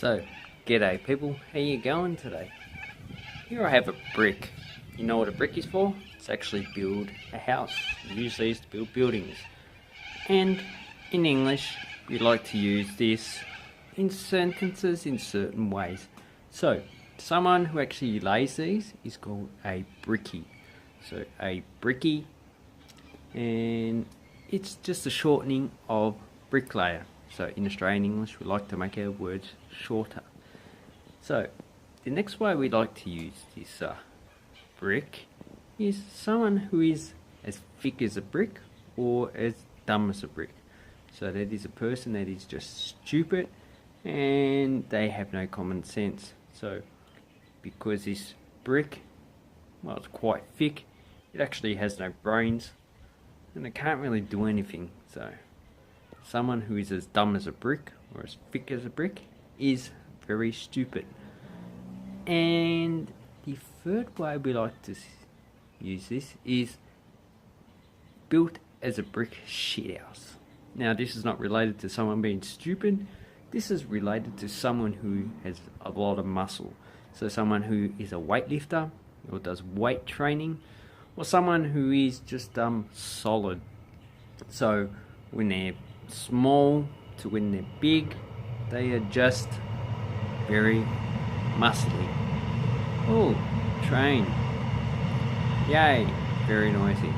So, g'day people, how you going today? Here I have a brick. You know what a brick is for? It's actually build a house. Usually it's to build buildings. And in English, we like to use this in sentences in certain ways. So, someone who actually lays these is called a brickie. So, a brickie, and it's just a shortening of bricklayer. So in Australian English, we like to make our words shorter. So the next way we like to use this brick is someone who is as thick as a brick or as dumb as a brick. So that is a person that is just stupid and they have no common sense. So because this brick, well, it's quite thick, it actually has no brains and it can't really do anything. So someone who is as dumb as a brick or as thick as a brick is very stupid. And the third way we like to use this is built as a brick shithouse. Now this is not related to someone being stupid, this is related to someone who has a lot of muscle. So someone who is a weightlifter or does weight training, or someone who is just solid. So when they're small to when they're big, they are just very muscly. Oh, train. Yay, very noisy.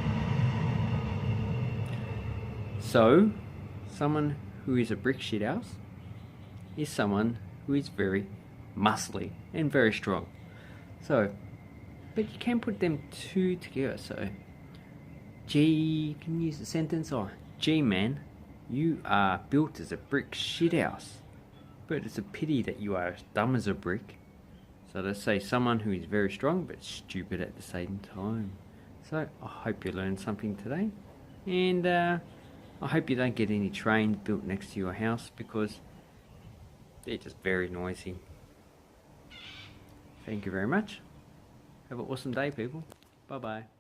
So, someone who is a brick shithouse is someone who is very muscly and very strong. So, but you can put them two together. So, gee, you can use the sentence or gee man, you are built as a brick shithouse, but it's a pity that you are as dumb as a brick. So let's say someone who is very strong but stupid at the same time. So I hope you learned something today, and I hope you don't get any trains built next to your house because they're just very noisy. Thank you very much. Have an awesome day, people. Bye bye.